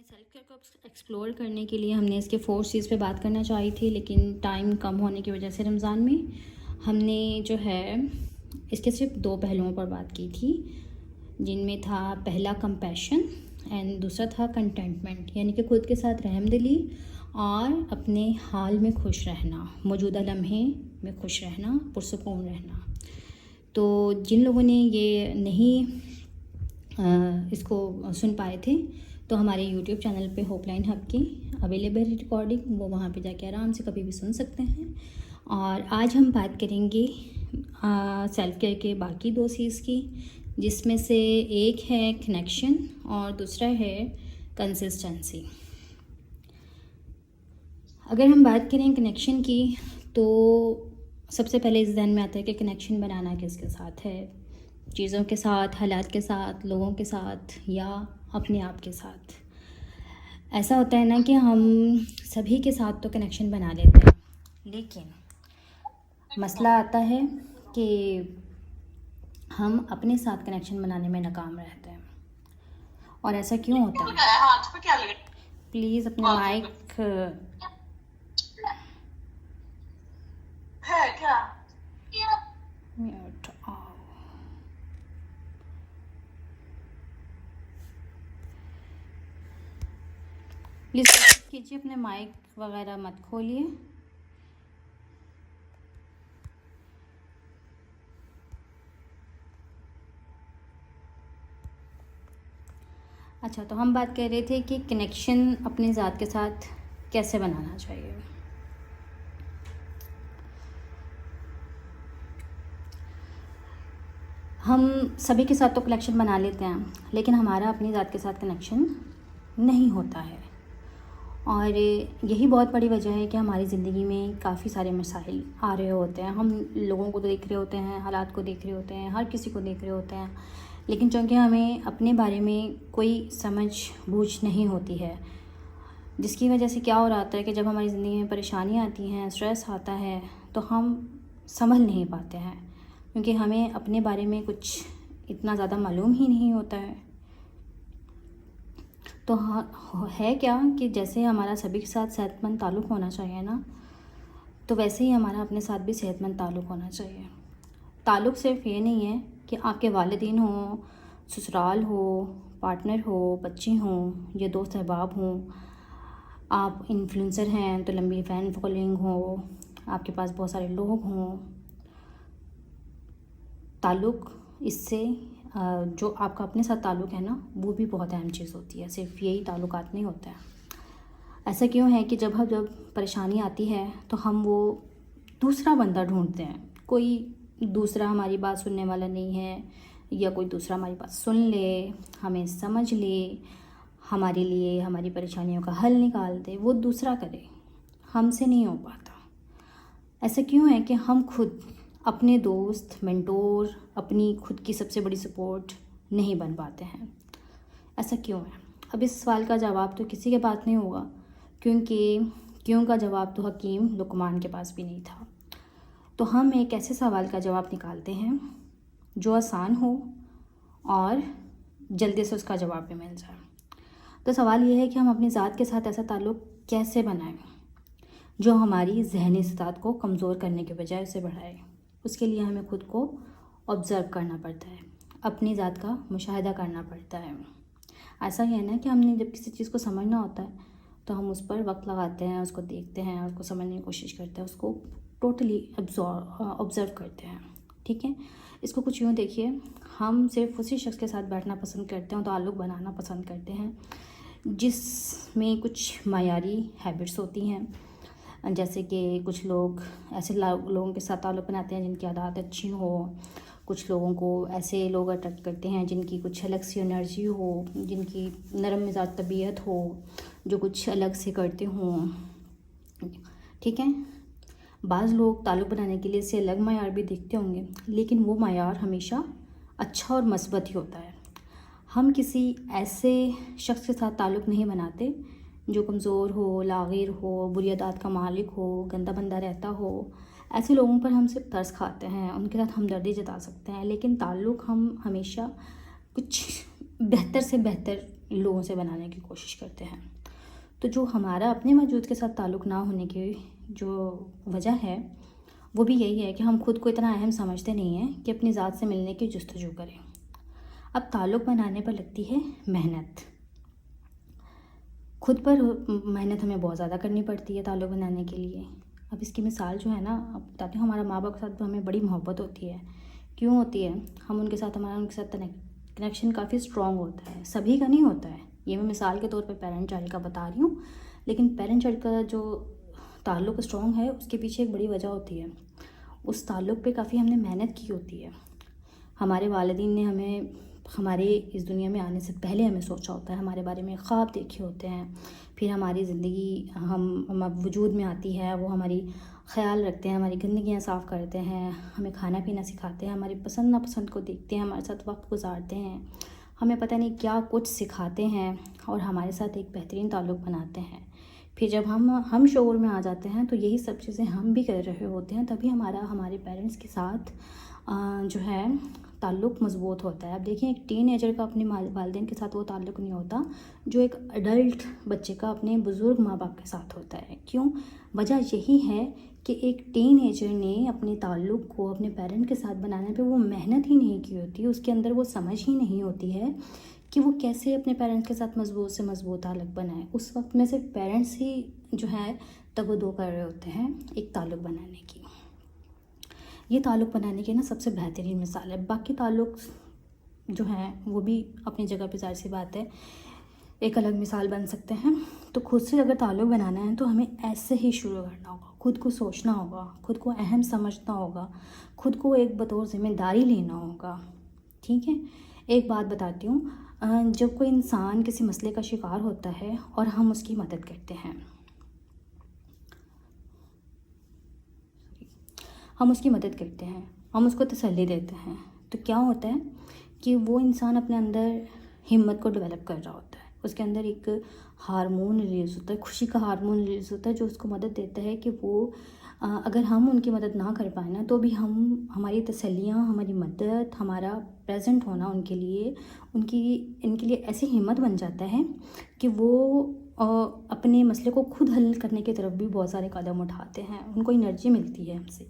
अपने self care को explore करने के लिए हमने इसके 4 चीज़ पे बात करना चाही थी, लेकिन टाइम कम होने की वजह से रमज़ान में हमने जो है इसके सिर्फ 2 पहलुओं पर बात की थी, जिनमें था पहला कंपैशन एंड दूसरा था कंटेंटमेंट, यानी कि खुद के साथ रहमदिली और अपने हाल में खुश रहना, मौजूदा लम्हे में खुश रहना, पुरसुकून रहना। तो जिन लोगों ने ये नहीं इसको सुन पाए थे तो हमारे यूट्यूब चैनल पे होपलाइन हब की अवेलेबल है रिकॉर्डिंग, वो वहाँ पे जाके आराम से कभी भी सुन सकते हैं। और आज हम बात करेंगे सेल्फ केयर के बाकी 2 चीज़ की, जिसमें से एक है कनेक्शन और दूसरा है कंसिस्टेंसी। अगर हम बात करें कनेक्शन की तो सबसे पहले इस ध्यान में आता है कि कनेक्शन बनाना किसके साथ है, चीज़ों के साथ, हालात के साथ, लोगों के साथ या अपने आप के साथ। ऐसा होता है ना कि हम सभी के साथ तो कनेक्शन बना लेते हैं, लेकिन मसला आता है कि हम अपने साथ कनेक्शन बनाने में नाकाम रहते हैं। और ऐसा क्यों होता है? हाथ पे क्या लगे? प्लीज़ अपना माइक है क्या? म्यूट आओ। प्लीज़ कोशिश कीजिए अपने माइक वगैरह मत खोलिए। अच्छा, तो हम बात कर रहे थे कि कनेक्शन अपनी ज़ात के साथ कैसे बनाना चाहिए। हम सभी के साथ तो कनेक्शन बना लेते हैं, लेकिन हमारा अपनी ज़ात के साथ कनेक्शन नहीं होता है। और यही बहुत बड़ी वजह है कि हमारी ज़िंदगी में काफ़ी सारे मसाइल आ रहे होते हैं। हम लोगों को देख रहे होते हैं, हालात को देख रहे होते हैं, हर किसी को देख रहे होते हैं, लेकिन चूँकि हमें अपने बारे में कोई समझ बूझ नहीं होती है, जिसकी वजह से क्या हो रहा है कि जब हमारी ज़िंदगी में परेशानी आती हैं, स्ट्रेस आता है, तो हम संभल नहीं पाते हैं, क्योंकि हमें अपने बारे में कुछ इतना ज़्यादा मालूम ही नहीं होता है। तो हाँ, है क्या कि जैसे हमारा सभी के साथ सेहतमंद ताल्लुक़ होना चाहिए ना, तो वैसे ही हमारा अपने साथ भी सेहतमंद ताल्लुक़ होना चाहिए। ताल्लुक़ सिर्फ ये नहीं है कि आपके वालिदैन हों, ससुराल हो, पार्टनर हो, बच्चे हों या दोस्त अहबाब हों, आप इन्फ्लुएंसर हैं तो लंबी फ़ैन फॉलोइंग हो, आपके पास बहुत सारे लोग हों। ताल्लुक़ इससे जो आपका अपने साथ ताल्लुक़ है ना, वो भी बहुत अहम चीज़ होती है। सिर्फ यही ताल्लुकात नहीं होते हैं। ऐसा क्यों है कि जब परेशानी आती है तो हम वो दूसरा बंदा ढूंढते हैं, कोई दूसरा हमारी बात सुनने वाला नहीं है, या कोई दूसरा हमारी बात सुन ले, हमें समझ ले, हमारे लिए हमारी परेशानियों का हल निकाल दे, वो दूसरा करे, हमसे नहीं हो पाता। ऐसा क्यों है कि हम खुद अपने दोस्त, मेंटोर, अपनी खुद की सबसे बड़ी सपोर्ट नहीं बन पाते हैं? ऐसा क्यों है? अब इस सवाल का जवाब तो किसी के पास नहीं होगा, क्योंकि क्यों का जवाब तो हकीम लुकमान के पास भी नहीं था। तो हम एक ऐसे सवाल का जवाब निकालते हैं जो आसान हो और जल्दी से उसका जवाब भी मिल जाए। तो सवाल ये है कि हम अपनी ज़ात के साथ ऐसा ताल्लुक़ कैसे बनाएं जो हमारी ज़हनी इस्तेदाद को कमज़ोर करने के बजाय उसे बढ़ाए। उसके लिए हमें खुद को ऑब्ज़र्व करना पड़ता है, अपनी ज़ात का मुशाहिदा करना पड़ता है। ऐसा ही है ना कि हमने जब किसी चीज़ को समझना होता है तो हम उस पर वक्त लगाते हैं, उसको देखते हैं, उसको समझने की कोशिश करते हैं, उसको टोटली ऑब्ज़र्व करते हैं। ठीक है, इसको कुछ यूँ देखिए, हम सिर्फ उसी शख्स के साथ बैठना पसंद करते हैं, ताल्लुक़ बनाना पसंद करते हैं जिसमें कुछ मायारी हैबिट्स होती हैं। जैसे कि कुछ लोग ऐसे लोगों के साथ ताल्लुक़ बनाते हैं जिनकी आदत अच्छी हो, कुछ लोगों को ऐसे लोग अट्रैक्ट करते हैं जिनकी कुछ अलग सी एनर्जी हो, जिनकी नरम मिजाज तबीयत हो, जो कुछ अलग से करते हों। ठीक है, बाज़ लोग ताल्लुक़ बनाने के लिए इससे अलग मायार भी देखते होंगे, लेकिन वो मायार हमेशा अच्छा और मस्बत ही होता है। हम किसी ऐसे शख्स के साथ ताल्लुक़ नहीं बनाते जो कमज़ोर हो, लाग़िर हो, बुरी आदत का मालिक हो, गंदा बंदा रहता हो। ऐसे लोगों पर हम सिर्फ तरस खाते हैं, उनके साथ हमदर्दी जता सकते हैं, लेकिन ताल्लुक़ हम हमेशा कुछ बेहतर से बेहतर लोगों से बनाने की कोशिश करते हैं। तो जो हमारा अपने वजूद के साथ ताल्लुक़ ना होने की जो वजह है वो भी यही है कि हम खुद को इतना अहम समझते नहीं हैं कि अपनी ज़ात से मिलने की जुस्तजू करें। अब ताल्लुक़ बनाने पर लगती है मेहनत, खुद पर मेहनत हमें बहुत ज़्यादा करनी पड़ती है ताल्लुक़ बनाने के लिए। अब इसकी मिसाल जो है ना, अब बताती हूँ। हमारा माँ बाप के साथ हमें बड़ी मोहब्बत होती है। क्यों होती है? हमारा उनके साथ कनेक्शन काफ़ी स्ट्रॉन्ग होता है। सभी का नहीं होता है, ये मैं मिसाल के तौर पे पेरेंट चाइल्ड का बता रही हूँ। लेकिन पेरेंट चाइल्ड का जो ताल्लुक़ स्ट्रॉन्ग है उसके पीछे एक बड़ी वजह होती है। उस ताल्लुक़ पे काफ़ी हमने मेहनत की होती है। हमारे वालिदैन ने हमें हमारे इस दुनिया में आने से पहले हमें सोचा होता है, हमारे बारे में ख्वाब देखे होते हैं। फिर हमारी ज़िंदगी हम वजूद में आती है, वो हमारी ख्याल रखते हैं, हमारी गंदगियाँ साफ़ करते हैं, हमें खाना पीना सिखाते हैं, हमारी पसंद नापसंद को देखते हैं, हमारे साथ वक्त गुजारते हैं, हमें पता नहीं क्या कुछ सिखाते हैं और हमारे साथ एक बेहतरीन ताल्लुक़ बनाते हैं। फिर जब हम शऊर में आ जाते हैं तो यही सब चीज़ें हम भी कर रहे होते हैं, तभी हमारे पेरेंट्स के साथ जो है ताल्लुक़ मज़बूत होता है। अब देखिए, एक टीनेजर का अपने वालिदैन के साथ वो ताल्लुक़ नहीं होता जो एक अडल्ट बच्चे का अपने बुज़ुर्ग माँ बाप के साथ होता है। क्यों? वजह यही है कि एक टीनेजर ने अपने ताल्लुक़ को अपने पेरेंट के साथ बनाने पे वो मेहनत ही नहीं की होती, उसके अंदर वो समझ ही नहीं होती है कि वो कैसे अपने पेरेंट्स के साथ मज़बूत से मज़बूत ताल्लुक़ बनाए। उस वक्त में सिर्फ पेरेंट्स ही जो है तगदो कर रहे होते हैं एक ताल्लुक़ बनाने की। ये ताल्लुक़ बनाने की ना सबसे बेहतरीन मिसाल है। बाकी ताल्लुक़ जो हैं वो भी अपनी जगह पे ज़ाहिर सी बात है एक अलग मिसाल बन सकते हैं। तो खुद से अगर ताल्लुक़ बनाना है तो हमें ऐसे ही शुरू करना होगा, खुद को सोचना होगा, खुद को अहम समझना होगा, खुद को एक बतौर ज़िम्मेदारी लेना होगा। ठीक है, एक बात बताती हूँ। जब कोई इंसान किसी मसले का शिकार होता है और हम उसकी मदद करते हैं, हम उसको तसल्ली देते हैं, तो क्या होता है कि वो इंसान अपने अंदर हिम्मत को डेवलप कर रहा होता है। उसके अंदर एक हार्मोन रिलीज़ होता है, खुशी का हार्मोन रिलीज़ होता है, जो उसको मदद देता है कि वो अगर हम उनकी मदद ना कर पाए ना, तो भी हमारी तसल्लियाँ, हमारी मदद, हमारा प्रेजेंट होना इनके लिए ऐसी हिम्मत बन जाता है कि वो अपने मसले को खुद हल करने की तरफ भी बहुत सारे कदम उठाते हैं, उनको एनर्जी मिलती है हमसे।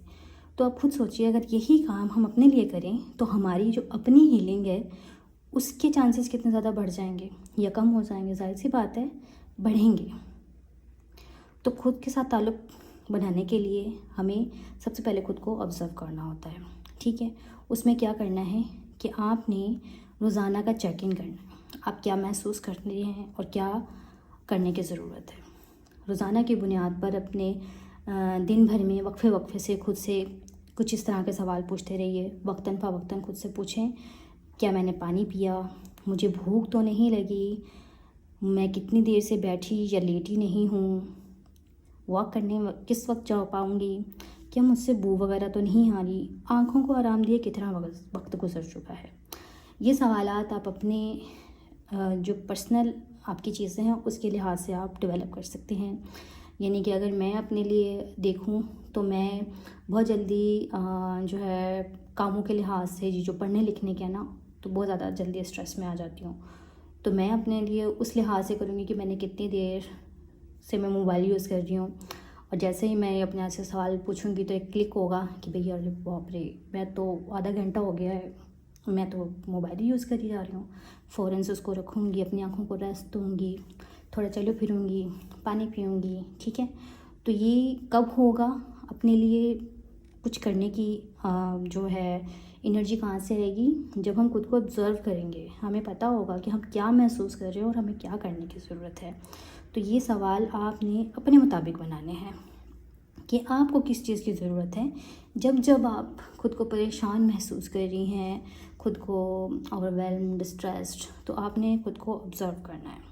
तो आप खुद सोचिए, अगर यही काम हम अपने लिए करें तो हमारी जो अपनी हीलिंग है उसके चांसेस कितने ज़्यादा बढ़ जाएंगे या कम हो जाएंगे? ज़ाहिर सी बात है, बढ़ेंगे। तो खुद के साथ ताल्लुक़ बनाने के लिए हमें सबसे पहले खुद को ऑब्ज़र्व करना होता है। ठीक है, उसमें क्या करना है कि आपने रोज़ाना का चेक इन करना है, आप क्या महसूस कर रहे हैं और क्या करने की ज़रूरत है। रोज़ाना की बुनियाद पर अपने दिन भर में वक्फे से खुद से कुछ इस तरह के सवाल पूछते रहिए। वक्तन फ़वक्तन खुद से पूछें, क्या मैंने पानी पिया? मुझे भूख तो नहीं लगी? मैं कितनी देर से बैठी या लेटी नहीं हूँ? वॉक करने किस वक्त जा पाऊँगी? क्या मुझसे बू वगैरह तो नहीं आ रही? आँखों को आराम दिए कितना वक्त गुजर चुका है? ये सवालात आप अपने जो पर्सनल आपकी चीज़ें हैं उसके लिहाज से आप डेवलप कर सकते हैं। यानी कि अगर मैं अपने लिए देखूं तो मैं बहुत जल्दी जो है कामों के लिहाज से जो पढ़ने लिखने के ना, तो बहुत ज़्यादा जल्दी स्ट्रेस में आ जाती हूँ। तो मैं अपने लिए उस लिहाज से करूँगी कि मैंने कितनी देर से मैं मोबाइल यूज़ कर रही हूँ, और जैसे ही मैं अपने आप से सवाल पूछूंगी तो एक क्लिक होगा कि भैया अरे बाप रे, मैं तो आधा घंटा हो गया है, मैं तो मोबाइल ही यूज़ करी जा रही हूँ। फ़ौरन से उसको रखूँगी, अपनी आँखों को रेस्ट दूँगी, थोड़ा चलो फिरूँगी, पानी पीऊँगी। ठीक है, तो ये कब होगा? अपने लिए कुछ करने की जो है एनर्जी कहाँ से आएगी? जब हम खुद को ऑब्ज़र्व करेंगे, हमें पता होगा कि हम क्या महसूस कर रहे हैं और हमें क्या करने की ज़रूरत है। तो ये सवाल आपने अपने मुताबिक बनाने हैं कि आपको किस चीज़ की ज़रूरत है। जब आप खुद को परेशान महसूस कर रही हैं, खुद को ओवरवेल्म्ड, स्ट्रेस्ड, तो आपने खुद को ऑब्ज़र्व करना है।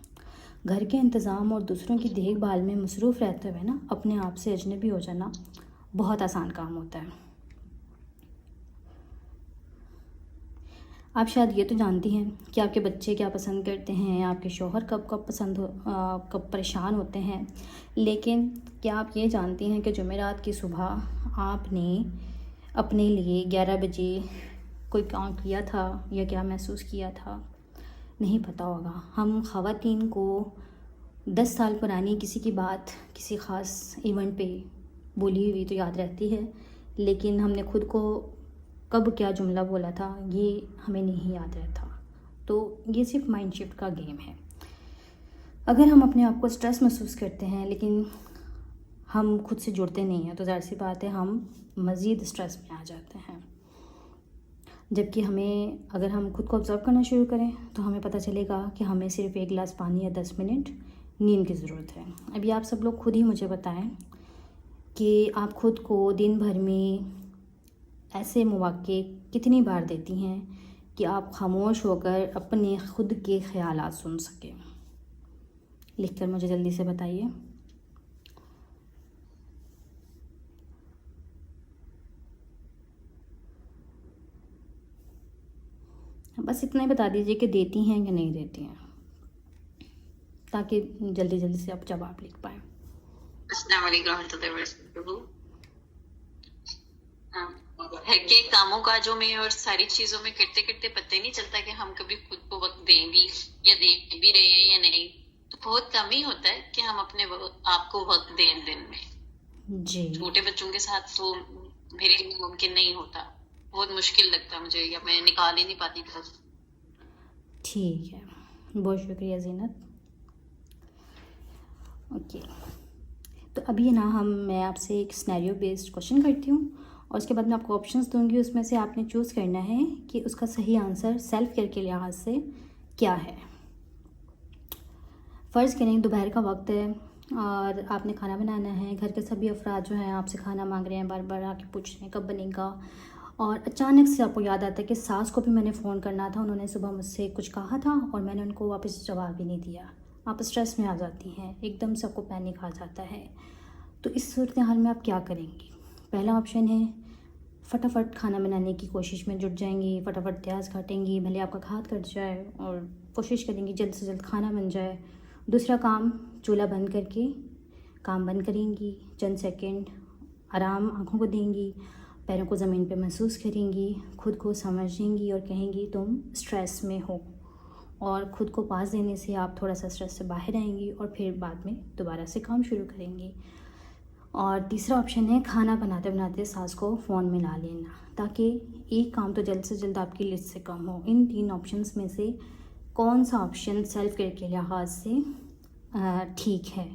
घर के इंतज़ाम और दूसरों की देखभाल में मसरूफ़ रहते हुए ना अपने आप से अजनबी हो जाना बहुत आसान काम होता है। आप शायद ये तो जानती हैं कि आपके बच्चे क्या पसंद करते हैं, आपके शौहर कब परेशान होते हैं, लेकिन क्या आप ये जानती हैं कि जुमेरात की सुबह आपने अपने लिए 11 बजे कोई काम किया था या क्या महसूस किया था? नहीं पता होगा। हम ख़वातीन को 10 साल पुरानी किसी की बात किसी ख़ास इवेंट पे बोली हुई तो याद रहती है, लेकिन हमने ख़ुद को कब क्या जुमला बोला था ये हमें नहीं याद रहता। तो ये सिर्फ माइंड शिफ्ट का गेम है। अगर हम अपने आप को स्ट्रेस महसूस करते हैं लेकिन हम खुद से जुड़ते नहीं हैं, तो ज़ाहिर सी बात है हम मज़ीद स्ट्रेस में आ जाते हैं। जबकि हमें, अगर हम खुद को ऑब्ज़र्व करना शुरू करें तो हमें पता चलेगा कि हमें सिर्फ 1 गिलास पानी या 10 मिनट नींद की ज़रूरत है। अभी आप सब लोग खुद ही मुझे बताएं कि आप खुद को दिन भर में ऐसे मौक़े कितनी बार देती हैं कि आप खामोश होकर अपने खुद के ख़यालात सुन सकें। लिखकर मुझे जल्दी से बताइए। बस इतना ही बता दीजिए कि देती हैं या नहीं देती हैं, ताकि जल्दी जल्दी से आप जवाब लिख पाएँ। अस्सलाम वालेकुम रहमतुल्लाहि व बरकातुहू। घर के कामों काजों में और सारी चीजों में करते करते पता ही नहीं चलता कि हम कभी खुद को वक्त दें भी या दे भी रहे हैं या नहीं। तो बहुत कम ही होता है कि हम अपने आप को वक्त दें दिन में। जी, छोटे बच्चों के साथ तो मेरे लिए मुमकिन नहीं होता, बहुत मुश्किल लगता है मुझे, या मैं निकाल ही नहीं पाती था। ठीक है, बहुत शुक्रिया ज़ीनत। ओके, तो अभी ना मैं आपसे एक सिनेरियो बेस्ड क्वेश्चन करती हूँ और उसके बाद मैं आपको ऑप्शंस दूंगी। उसमें से आपने चूज़ करना है कि उसका सही आंसर सेल्फ केयर के लिहाज से क्या है। फ़र्ज़ करें दोपहर का वक्त है और आपने खाना बनाना है। घर के सभी अफराद जो हैं आपसे खाना मांग रहे हैं, बार बार आके पूछ रहे हैं कब बनेगा, और अचानक से आपको याद आता है कि सास को भी मैंने फ़ोन करना था, उन्होंने सुबह मुझसे कुछ कहा था और मैंने उनको वापस जवाब भी नहीं दिया। आप स्ट्रेस में आ जाती हैं, एकदम से आपको पैनिक आ जाता है। तो इस सूरत हाल में आप क्या करेंगी? पहला ऑप्शन है फटाफट खाना बनाने की कोशिश में जुट जाएंगी, फटाफट प्याज काटेंगी, भले आपका हाथ कट जाए, और कोशिश करेंगी जल्द से जल्द खाना बन जाए। दूसरा काम, चूल्हा बंद करके काम बंद करेंगी, चंद सेकंड आराम आँखों को देंगी, पैरों को ज़मीन पे महसूस करेंगी, खुद को समझेंगी और कहेंगी तुम स्ट्रेस में हो, और ख़ुद को पास देने से आप थोड़ा सा स्ट्रेस से बाहर आएंगी और फिर बाद में दोबारा से काम शुरू करेंगी। और तीसरा ऑप्शन है खाना बनाते बनाते सास को फ़ोन मिला लेना, ताकि एक काम तो जल्द से जल्द आपकी लिस्ट से कम हो। इन 3 ऑप्शंस में से कौन सा ऑप्शन सेल्फ केयर के लिहाज से ठीक है?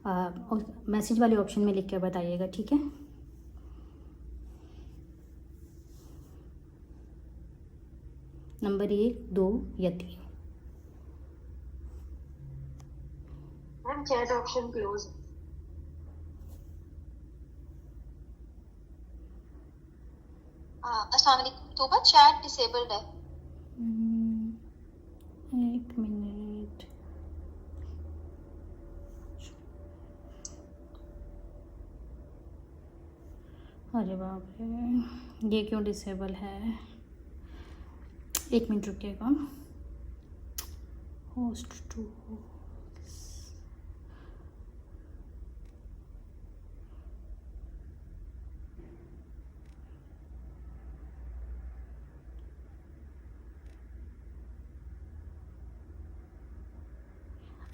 और मैसेज वाले ऑप्शन में लिख कर बताइएगा, ठीक है? नंबर 1, 2 या 3? Ma'am chat option close. अस्सलाम वालेकुम तोबा, चैट डिसेबल्ड है। एक मिनट, अरे बाप रे, ये क्यों डिसेबल है? 1 मिनट रुकिएगा। होस्ट टू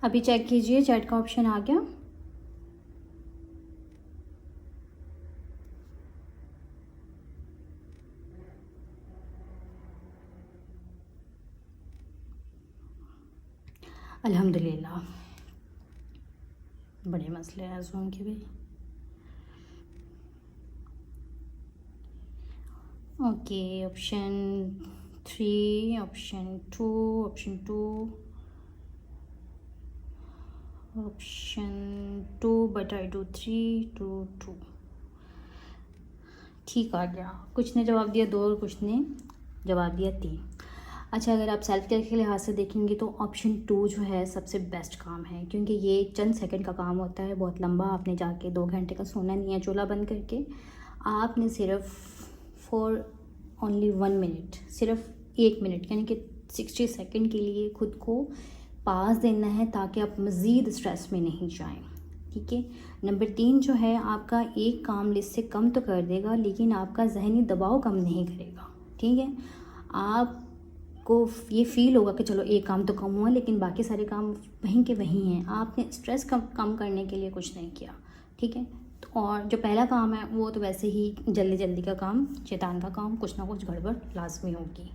अभी चेक कीजिए, चैट का ऑप्शन आ गया। अल्हम्दुलिल्लाह, बड़े मसले हैं जूम के भी। Okay, option 3, option 2, option 2, option 2, but I do 3, 2, 2। ठीक आ गया। कुछ ने जवाब दिया 2 और कुछ ने जवाब दिया 3। अच्छा, अगर आप सेल्फ केयर के लिहाज से देखेंगे तो ऑप्शन 2 जो है सबसे बेस्ट काम है, क्योंकि ये चंद सेकंड का काम होता है, बहुत लंबा। आपने जाके 2 घंटे का सोना नहीं है चूल्हा बंद करके। आपने सिर्फ फॉर ओनली 1 मिनट, सिर्फ 1 मिनट यानी कि 60 सेकंड के लिए खुद को पास देना है, ताकि आप मज़ीद स्ट्रेस में नहीं जाएं, ठीक है? नंबर 3 जो है आपका एक काम लिस्ट से कम तो कर देगा, लेकिन आपका जहनी दबाव कम नहीं करेगा, ठीक है? आप आपको ये फील होगा कि चलो एक काम तो कम हुआ, लेकिन बाकी सारे काम वहीं के वहीं हैं। आपने स्ट्रेस कम करने के लिए कुछ नहीं किया, ठीक है। तो और जो पहला काम है वो तो वैसे ही जल्दी जल्दी का काम, शैतान का काम, कुछ ना कुछ गड़बड़ लाजमी होगी।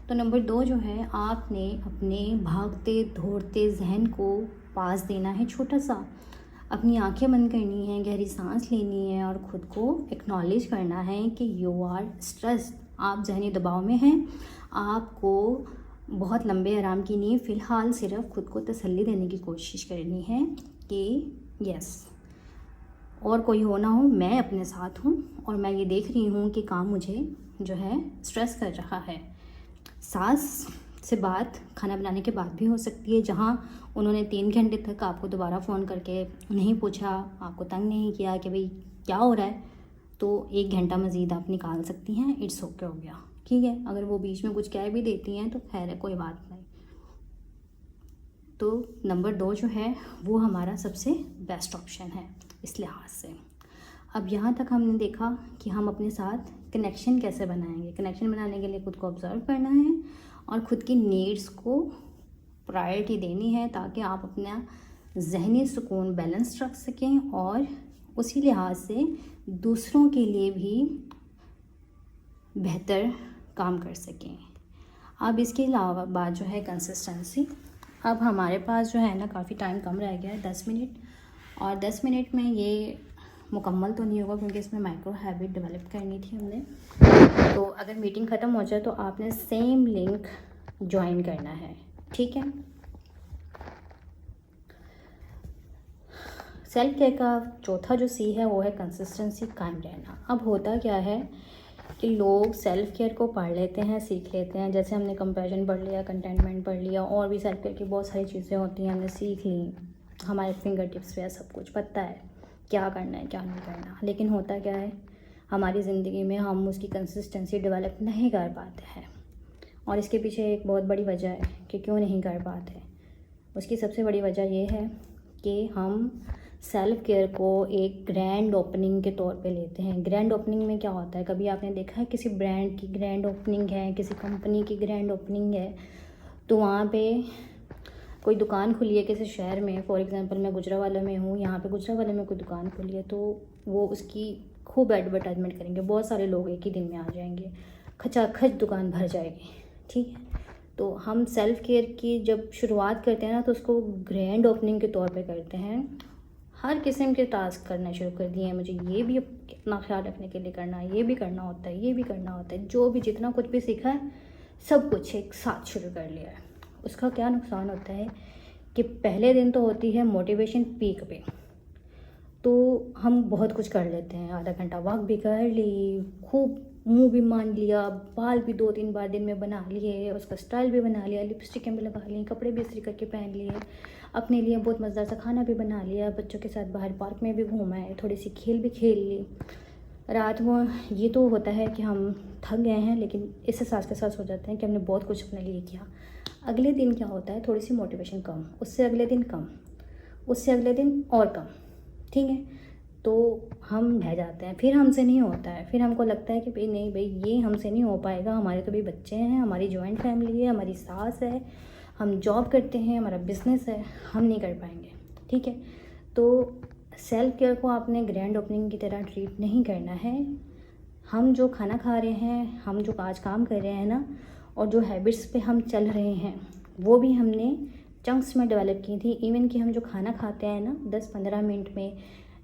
तो नंबर 2 जो है, आपने अपने भागते दौड़ते जहन को पास देना है छोटा सा। अपनी आंखें बंद करनी है, गहरी सांस लेनी है और ख़ुद को एक्नॉलेज करना है कि यू आर स्ट्रेस्ड, आप जहनी दबाव में हैं। आपको बहुत लंबे आराम की नहीं, फ़िलहाल सिर्फ खुद को तसल्ली देने की कोशिश करनी है कि यस, और कोई हो ना हो, मैं अपने साथ हूँ और मैं ये देख रही हूँ कि काम मुझे जो है स्ट्रेस कर रहा है। सास से बात खाना बनाने के बाद भी हो सकती है, जहाँ उन्होंने 3 घंटे तक आपको दोबारा फ़ोन करके नहीं पूछा, आपको तंग नहीं किया कि भाई क्या हो रहा है, तो 1 घंटा मज़ीद आप निकाल सकती हैं। इट्स ओके हो गया, ठीक है। अगर वो बीच में कुछ कह भी देती हैं तो खैर है, कोई बात नहीं। तो नंबर 2 जो है वो हमारा सबसे बेस्ट ऑप्शन है इस लिहाज से। अब यहाँ तक हमने देखा कि हम अपने साथ कनेक्शन कैसे बनाएंगे। कनेक्शन बनाने के लिए खुद को ऑब्ज़र्व करना है और ख़ुद की नीड्स को प्रायोरिटी देनी है, ताकि आप अपना जहनी सुकून बैलेंस रख सकें और उसी लिहाज से दूसरों के लिए भी बेहतर काम कर सकें। अब इसके अलावा बात जो है कंसिस्टेंसी। अब हमारे पास जो है ना काफ़ी टाइम कम रह गया है, 10 मिनट, और 10 मिनट में ये मुकम्मल तो नहीं होगा क्योंकि इसमें माइक्रो हैबिट डेवलप करनी थी हमने। तो अगर मीटिंग ख़त्म हो जाए तो आपने सेम लिंक ज्वाइन करना है, ठीक है। सेल्फ केयर का चौथा जो सी है वो है कंसिस्टेंसी, कायम रहना। अब होता क्या है कि लोग सेल्फ केयर को पढ़ लेते हैं, सीख लेते हैं, जैसे हमने कंपैशन पढ़ लिया, कंटेनमेंट पढ़ लिया, और भी सेल्फ केयर की बहुत सारी चीज़ें होती हैं, हमने सीख ली, हमारे फिंगर टिप्स पे सब कुछ पता है क्या करना है क्या नहीं करना। लेकिन होता क्या है, हमारी ज़िंदगी में हम उसकी कंसिस्टेंसी डेवलप नहीं कर पाते हैं, और इसके पीछे एक बहुत बड़ी वजह है कि क्यों नहीं कर पाते। उसकी सबसे बड़ी वजह ये है कि हम सेल्फ केयर को एक ग्रैंड ओपनिंग के तौर पे लेते हैं। ग्रैंड ओपनिंग में क्या होता है, कभी आपने देखा है किसी ब्रांड की ग्रैंड ओपनिंग है, किसी कंपनी की ग्रैंड ओपनिंग है, तो वहाँ पे कोई दुकान खुली है किसी शहर में, फॉर एग्जांपल मैं गुजरावाला में हूँ, यहाँ पे गुजरावाला में कोई दुकान खुली है, तो वो उसकी खूब एडवर्टाइजमेंट करेंगे, बहुत सारे लोग एक ही दिन में आ जाएंगे, खचाखच दुकान भर जाएगी, ठीक है। तो हम सेल्फ केयर की जब शुरुआत करते हैं ना, तो उसको ग्रैंड ओपनिंग के तौर पे करते हैं। हर किस्म के टास्क करना शुरू कर दिए हैं, मुझे ये भी अपना ख्याल रखने के लिए करना है, ये भी करना होता है, ये भी करना होता है, जो भी जितना कुछ भी सीखा है सब कुछ एक साथ शुरू कर लिया है। उसका क्या नुकसान होता है कि पहले दिन तो होती है मोटिवेशन पीक पे, तो हम बहुत कुछ कर लेते हैं, आधा घंटा वॉक भी कर ली, खूब मुंह भी मान लिया, बाल भी 2-3 बार दिन में बना लिए, उसका स्टाइल भी बना लिया, लिपस्टिकें भी लगा ली, कपड़े भी इस्त्री करके पहन लिए, अपने लिए बहुत मज़ेदार सा खाना भी बना लिया, बच्चों के साथ बाहर पार्क में भी घूमाए, थोड़ी सी खेल भी खेल ली। रात को ये तो होता है कि हम थक गए हैं, लेकिन इस एहसास के साथ हो जाते हैं कि हमने बहुत कुछ अपने लिए किया। अगले दिन क्या होता है, थोड़ी सी मोटिवेशन कम, उससे अगले दिन कम, उससे अगले दिन और कम, ठीक है। तो हम रह जाते हैं, फिर हमसे नहीं होता है, फिर हमको लगता है कि भाई नहीं भाई ये हमसे नहीं हो पाएगा, हमारे तो भी बच्चे हैं, हमारी जॉइंट फैमिली है, हमारी सास है, हम जॉब करते हैं, हमारा बिजनेस है, हम नहीं कर पाएंगे, ठीक है। तो सेल्फ केयर को आपने ग्रैंड ओपनिंग की तरह ट्रीट नहीं करना है। हम जो खाना खा रहे हैं, हम जो आज काम कर रहे हैं ना, और जो हैबिट्स पे हम चल रहे हैं, वो भी हमने चंक्स में डेवलप की थी। इवन कि हम जो खाना खाते हैं ना, 10-15 मिनट में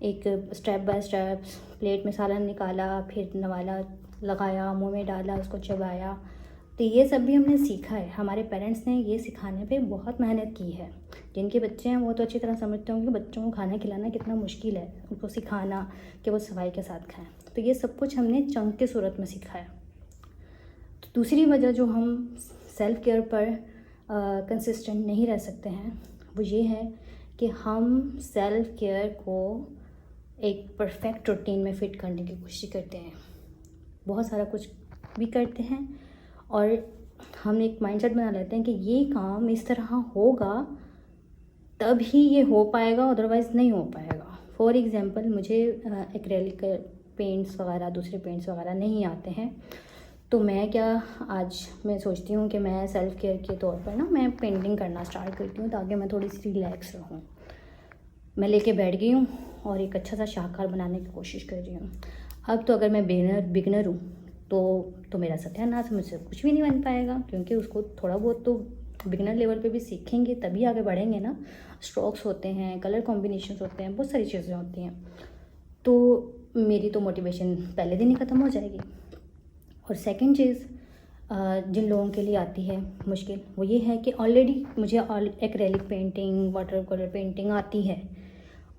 एक स्टेप बाय स्टेप प्लेट में सालन निकाला, फिर नवाला लगाया, मुंह में डाला, उसको चबाया, तो ये सब भी हमने सीखा है। हमारे पेरेंट्स ने ये सिखाने पे बहुत मेहनत की है। जिनके बच्चे हैं वो तो अच्छी तरह समझते होंगे कि बच्चों को खाना खिलाना कितना मुश्किल है, उनको सिखाना कि वो सफाई के साथ खाएं। तो ये सब कुछ हमने चंक के सूरत में सीखा है। तो दूसरी वजह जो हम सेल्फ केयर पर कंसिस्टेंट नहीं रह सकते हैं, वो ये है कि हम सेल्फ केयर को एक परफेक्ट रूटीन में फ़िट करने की कोशिश करते हैं। बहुत सारा कुछ भी करते हैं और हम एक माइंडसेट बना लेते हैं कि ये काम इस तरह होगा तब ही ये हो पाएगा, अदरवाइज़ नहीं हो पाएगा। फॉर एग्ज़ाम्पल, मुझे एक्रेलिक पेंट्स वगैरह, दूसरे पेंट्स वगैरह नहीं आते हैं, तो आज मैं सोचती हूँ कि मैं सेल्फ़ केयर के तौर पर ना मैं पेंटिंग करना स्टार्ट करती हूँ ताकि मैं थोड़ी सी रिलैक्स रहूँ। मैं लेके बैठ गई हूँ और एक अच्छा सा शाहकार बनाने की कोशिश कर रही हूँ। अब तो अगर मैं बिगनर हूँ तो मेरा सत्यानाश, मुझसे कुछ भी नहीं बन पाएगा, क्योंकि उसको थोड़ा बहुत तो बिगनर लेवल पे भी सीखेंगे तभी आगे बढ़ेंगे ना। स्ट्रोक्स होते हैं, कलर कॉम्बिनेशंस होते हैं, बहुत सारी चीज़ें होती हैं। तो मेरी तो मोटिवेशन पहले दिन ही ख़त्म हो जाएगी। और सेकंड चीज़ जिन लोगों के लिए आती है मुश्किल, वो ये है कि ऑलरेडी मुझे acrylic painting, water colour painting आती है,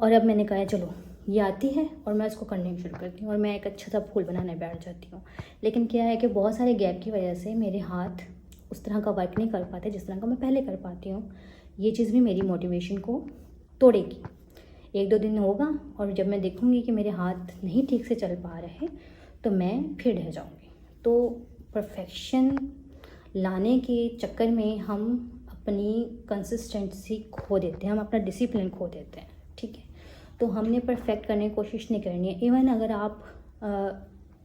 और अब मैंने कहा चलो ये आती है और मैं इसको करने शुरू करती हूँ और मैं एक अच्छा सा फूल बनाने बैठ जाती हूँ। लेकिन क्या है कि बहुत सारे गैप की वजह से मेरे हाथ उस तरह का वर्क नहीं कर पाते जिस तरह का मैं पहले कर पाती हूँ। ये चीज़ भी मेरी मोटिवेशन को तोड़ेगी। 1-2 दिन होगा और जब मैं देखूँगी कि मेरे हाथ नहीं ठीक से चल पा रहे तो मैं फिर ढह जाऊँगी। तो परफेक्शन लाने के चक्कर में हम अपनी कंसिस्टेंसी खो देते हैं, हम अपना डिसिप्लिन खो देते हैं, ठीक है। तो हमने परफेक्ट करने की कोशिश नहीं करनी है। इवन अगर आप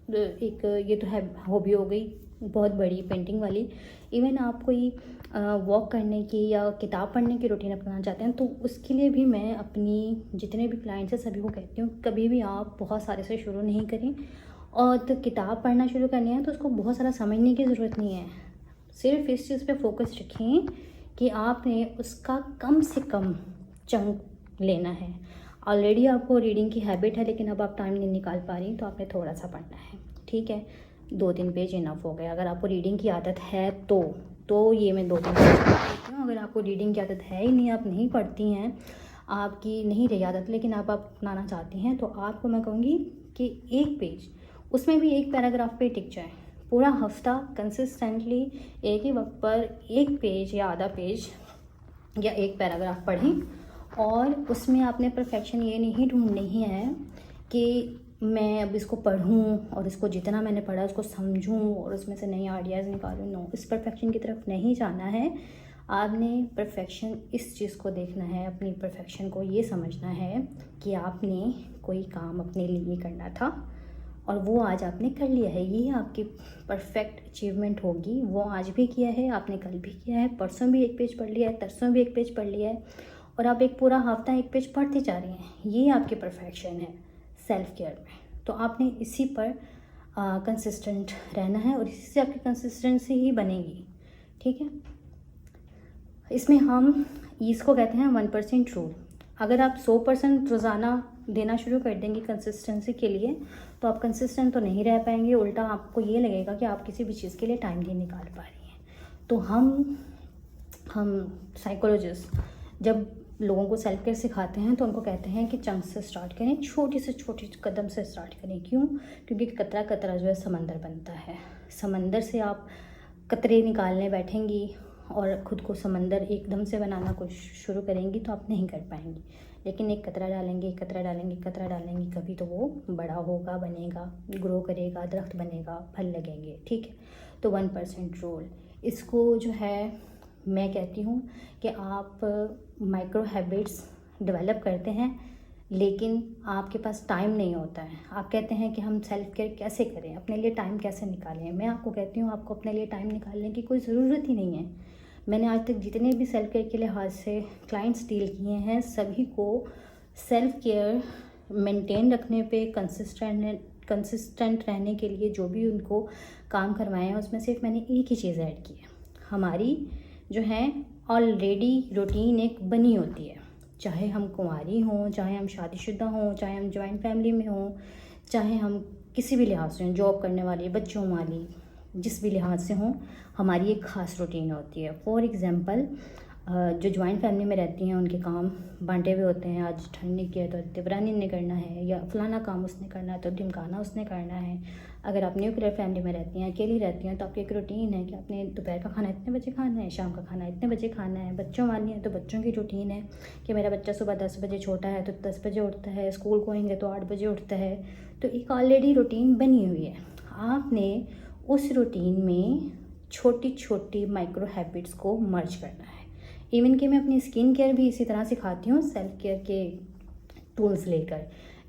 ये तो है हॉबी हो गई बहुत बड़ी पेंटिंग वाली, इवन आप कोई वॉक करने की या किताब पढ़ने की रूटीन अपनाना चाहते हैं तो उसके लिए भी मैं अपनी जितने भी क्लाइंट्स हैं सभी को कहती हूँ कभी भी आप बहुत सारे से शुरू नहीं करें। और तो किताब पढ़ना शुरू करनी है तो उसको बहुत सारा समझने की ज़रूरत नहीं है। सिर्फ इस चीज़ पे फोकस रखें कि आपने उसका कम से कम चंक लेना है। ऑलरेडी आपको रीडिंग की हैबिट है लेकिन अब आप टाइम नहीं निकाल पा रही तो आपने थोड़ा सा पढ़ना है, ठीक है। 2-3 पेज इनफ हो गया। अगर आपको रीडिंग की आदत है तो ये मैं 2-3 पेज पढ़ती हूँ। अगर आपको रीडिंग की आदत है ही नहीं, आप नहीं पढ़ती हैं, आपकी नहीं रही आदत लेकिन आप अपनाना चाहती हैं, तो आपको मैं कहूँगी कि 1 पेज, उसमें भी 1 पैराग्राफ पे टिक जाए। पूरा हफ्ता कंसिस्टेंटली एक ही वक्त पर 1 पेज या आधा पेज या 1 पैराग्राफ पढ़ें। और उसमें आपने परफेक्शन ये नहीं ढूंढनी है कि मैं अब इसको पढ़ूं और इसको जितना मैंने पढ़ा उसको समझूं और उसमें से नए आइडियाज़ निकालूं। नो, इस परफेक्शन की तरफ नहीं जाना है। आपने परफेक्शन इस चीज़ को देखना है, अपनी परफेक्शन को ये समझना है कि आपने कोई काम अपने लिए करना था और वो आज आपने कर लिया है। ये आपकी परफेक्ट अचीवमेंट होगी। वो आज भी किया है आपने, कल भी किया है, परसों भी 1 पेज पढ़ लिया है, तरसों भी 1 पेज पढ़ लिया है और आप एक पूरा हफ्ता 1 पेज पढ़ते जा रही हैं। ये आपकी परफेक्शन है सेल्फ़ केयर में। तो आपने इसी पर कंसिस्टेंट रहना है और इसी से आपकी कंसिस्टेंसी ही बनेगी, ठीक है। इसमें हम इसको कहते हैं 1% रूल। अगर आप 100% रोज़ाना देना शुरू कर देंगे कंसिस्टेंसी के लिए तो आप कंसिस्टेंट तो नहीं रह पाएंगे, उल्टा आपको ये लगेगा कि आप किसी भी चीज़ के लिए टाइम नहीं निकाल पा रही हैं। तो हम साइकोलॉजिस्ट जब लोगों को सेल्फ केयर सिखाते हैं तो उनको कहते हैं कि चंक से स्टार्ट करें, छोटी से छोटी कदम से स्टार्ट करें। क्यों? क्योंकि कतरा कतरा जो है समंदर बनता है। समंदर से आप कतरे निकालने बैठेंगी और ख़ुद को समंदर एकदम से बनाना कुछ शुरू करेंगी तो आप नहीं कर पाएंगी। लेकिन एक कतरा डालेंगे, कतरा डालेंगे, कतरा डालेंगे, कभी तो वो बड़ा होगा, बनेगा, ग्रो करेगा, दरख्त बनेगा, फल लगेंगे, ठीक है। तो 1% रूल, इसको जो है मैं कहती हूँ कि आप माइक्रो हैबिट्स डेवलप करते हैं लेकिन आपके पास टाइम नहीं होता है। आप कहते हैं कि हम सेल्फ़ केयर कैसे करें, अपने लिए टाइम कैसे निकालें। मैं आपको कहती हूँ आपको अपने लिए टाइम निकालने की कोई ज़रूरत ही नहीं है। मैंने आज तक जितने भी सेल्फ़ केयर के लिहाज से क्लाइंट्स डील किए हैं सभी को सेल्फ़ केयर मेंटेन रखने पे कंसिस्टेंट रहने के लिए जो भी उनको काम करवाए हैं उसमें सिर्फ मैंने एक ही चीज़ ऐड की है। हमारी जो है ऑलरेडी रूटीन एक बनी होती है, चाहे हम कुंवारी हों, चाहे हम शादीशुदा हों, चाहे हम जॉइंट फैमिली में हों, चाहे हम किसी भी लिहाज से हों, जॉब करने वाली, बच्चों वाली, जिस भी लिहाज से हों, हमारी एक ख़ास रूटीन होती है। फॉर एग्ज़ाम्पल जो जॉइंट फैमिली में रहती हैं उनके काम बांटे हुए होते हैं। आज ठंड ने किया तो देवरानी ने करना है, या फलाना काम उसने करना है तो ढिमकाना उसने करना है। अगर आप न्यूक्लियर फैमिली में रहती हैं, अकेली रहती हैं, तो आपकी एक रूटीन है कि आपने दोपहर का खाना इतने बजे खाना है, शाम का खाना इतने बजे खाना है। बच्चों वाली हैं तो बच्चों की रूटीन है कि मेरा बच्चा सुबह 10 बजे छोटा है तो 10 बजे उठता है, स्कूल गोइंग है तो 8 बजे उठता है। तो एक ऑलरेडी रूटीन बनी हुई है। आपने उस रूटीन में छोटी छोटी माइक्रो हैबिट्स को मर्ज करना है। इवन कि मैं अपनी स्किन केयर भी इसी तरह सिखाती हूँ, सेल्फ केयर के टूल्स लेकर।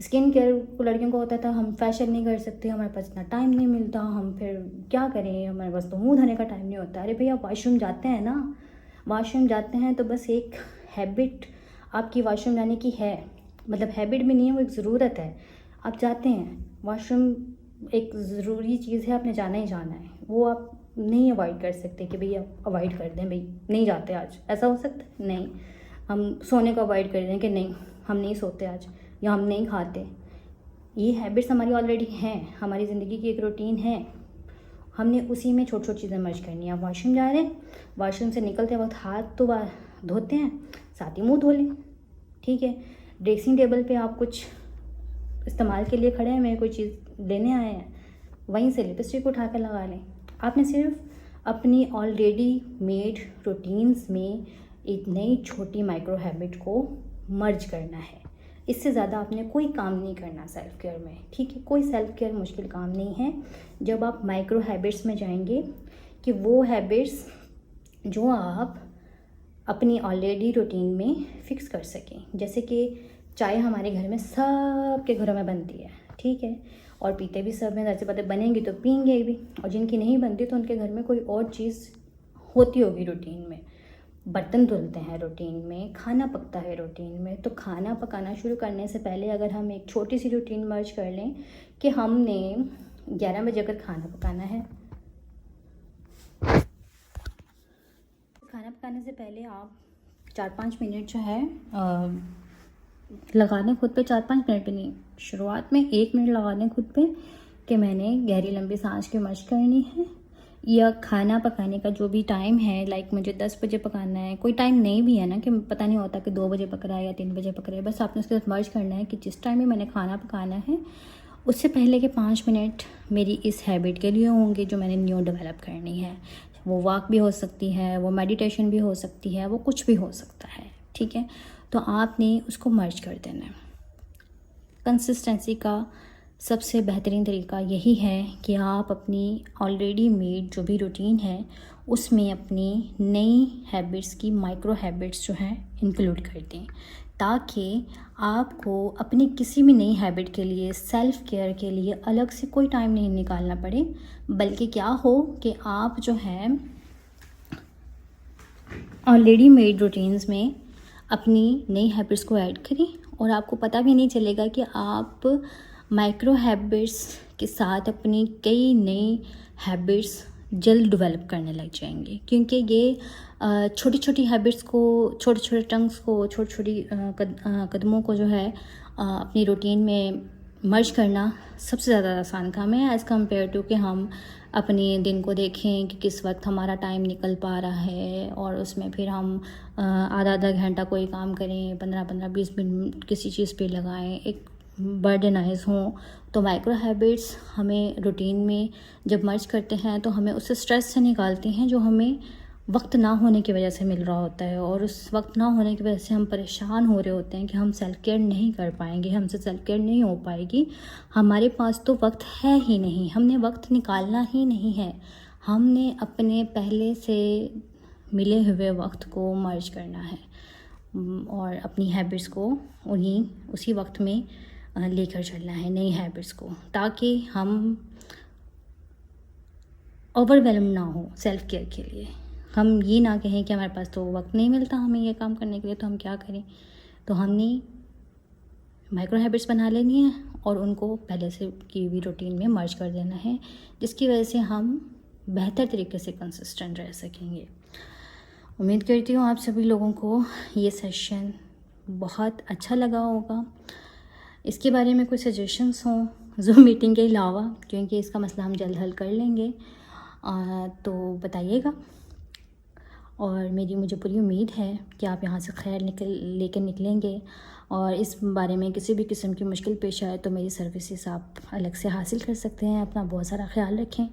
स्किन केयर को लड़कियों को होता था हम फैशन नहीं कर सकते, हमारे पास इतना टाइम नहीं मिलता, हम फिर क्या करें, हमारे पास तो मुँह धोने का टाइम नहीं होता। अरे भैया वॉशरूम जाते हैं ना, वॉशरूम जाते हैं तो बस एक हैबिट आपकी वॉशरूम जाने की है, मतलब हैबिट भी नहीं है, वो एक ज़रूरत है। आप जाते हैं वॉशरूम, एक ज़रूरी चीज़ है, आपने जाना ही जाना है, वो आप नहीं अवॉइड कर सकते कि भई आप अवॉइड कर दें, भाई नहीं जाते आज, ऐसा हो सकता है? नहीं। हम सोने को अवॉइड कर दें कि नहीं हम नहीं सोते आज, या हम नहीं खाते। ये हैबिट्स हमारी ऑलरेडी हैं, हमारी ज़िंदगी की एक रूटीन है, हमने उसी में छोटी छोटी चीज़ें मर्ज करनी है। आप वॉशरूम जा रहे हैं, वॉशरूम से निकलते वक्त हाथ तो धोते हैं, साथ ही मुँह धो लें, ठीक है। ड्रेसिंग टेबल पे आप कुछ इस्तेमाल के लिए खड़े हैं, मैं कोई चीज़ लेने आए हैं, वहीं से लिपस्टिक उठा कर लगा लें। आपने सिर्फ अपनी ऑलरेडी मेड रूटीन्स में एक नई छोटी माइक्रो हैबिट को मर्ज करना है। इससे ज़्यादा आपने कोई काम नहीं करना सेल्फ़ केयर में, ठीक है। कोई सेल्फ़ केयर मुश्किल काम नहीं है जब आप माइक्रो हैबिट्स में जाएंगे, कि वो हैबिट्स जो आप अपनी ऑलरेडी रूटीन में फ़िक्स कर सकें। जैसे कि चाय हमारे घर में सब के घरों में बनती है, ठीक है, और पीते भी सब में, ऐसे बातें बनेंगी तो पीएंगे भी, और जिनकी नहीं बनती तो उनके घर में कोई और चीज़ होती होगी रूटीन में। बर्तन धुलते हैं रूटीन में, खाना पकता है रूटीन में। तो खाना पकाना शुरू करने से पहले अगर हम एक छोटी सी रूटीन मर्ज कर लें कि हमने 11 बजे अगर खाना पकाना है, खाना पकाने से पहले आप 4-5 मिनट जो है लगा दें खुद पे, 4-5 मिनट भी नहीं, शुरुआत में 1 मिनट लगा दें खुद पे कि मैंने गहरी लंबी सांस की मशक करनी है। या खाना पकाने का जो भी टाइम है, लाइक मुझे 10 बजे पकाना है, कोई टाइम नहीं भी है ना, कि पता नहीं होता कि 2 बजे पक रहा है या 3 बजे पक रहा है, बस आपने उसके साथ मर्ज करना है कि जिस टाइम में मैंने खाना पकाना है उससे पहले के 5 मिनट मेरी इस हैबिट के लिए होंगे जो मैंने न्यू डेवलप करनी है। वो वॉक भी हो सकती है, वो मेडिटेशन भी हो सकती है, वो कुछ भी हो सकता है, ठीक है। तो आपने उसको मर्ज कर देना है। कंसिस्टेंसी का सबसे बेहतरीन तरीका यही है कि आप अपनी ऑलरेडी मेड जो भी रूटीन है उसमें अपनी नई हैबिट्स की माइक्रो हैबिट्स जो हैं इंक्लूड कर दें, ताकि आपको अपनी किसी भी नई हैबिट के लिए, सेल्फ़ केयर के लिए अलग से कोई टाइम नहीं निकालना पड़े, बल्कि क्या हो कि आप जो है ऑलरेडी मेड रूटीन्स में अपनी नई हैबिट्स को ऐड करें, और आपको पता भी नहीं चलेगा कि आप माइक्रो हैबिट्स के साथ अपनी कई नई हैबिट्स जल्द डेवलप करने लग जाएंगे। क्योंकि ये छोटी छोटी हैबिट्स को, छोटे छोटे टंग्स को, छोटी छोटी कदमों को जो है अपनी रूटीन में मर्ज करना सबसे ज़्यादा आसान काम है, एज़ कम्पेयर टू कि हम अपने दिन को देखें कि किस वक्त हमारा टाइम निकल पा रहा है, और उसमें फिर हम आधा आधा घंटा कोई काम करें, 15-15, 20 मिनट किसी चीज़ पे लगाएं, एक बर्डनाइज हों। तो माइक्रो हैबिट्स हमें रूटीन में जब मर्ज करते हैं तो हमें उससे स्ट्रेस से निकालती हैं जो हमें वक्त ना होने की वजह से मिल रहा होता है, और उस वक्त ना होने की वजह से हम परेशान हो रहे होते हैं कि हम सेल्फ केयर नहीं कर पाएंगे, हमसे सेल्फ केयर नहीं हो पाएगी, हमारे पास तो वक्त है ही नहीं, हमने वक्त निकालना ही नहीं है, हमने अपने पहले से मिले हुए वक्त को मर्ज करना है और अपनी हैबिट्स को उसी वक्त में लेकर चलना है, नई हैबिट्स को, ताकि हम ओवरवेलम ना हो सेल्फ केयर के लिए। हम ये ना कहें कि हमारे पास तो वक्त नहीं मिलता हमें ये काम करने के लिए, तो हम क्या करें। तो हमने माइक्रो हैबिट्स बना लेनी है और उनको पहले से की हुई रूटीन में मर्ज कर देना है, जिसकी वजह से हम बेहतर तरीके से कंसिस्टेंट रह सकेंगे। उम्मीद करती हूँ आप सभी लोगों को ये सेशन बहुत अच्छा लगा होगा। इसके बारे में कोई सजेशंस हों ज़ूम मीटिंग के अलावा, क्योंकि इसका मसला हम जल्द हल कर लेंगे, तो बताइएगा। और मुझे पूरी उम्मीद है कि आप यहाँ से खैर लेकर निकलेंगे, और इस बारे में किसी भी किस्म की मुश्किल पेश आए तो मेरी सर्विसेज आप अलग से हासिल कर सकते हैं। अपना बहुत सारा ख्याल रखें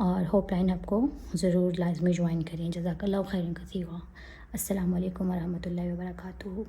और होपलाइन आपको ज़रूर लाजमी ज्वाइन करें। जज़ाकल्लाहु खैरन कसीरा। अस्सलामु अलैकुम वरहमतुल्लाहि वबरकातुहू।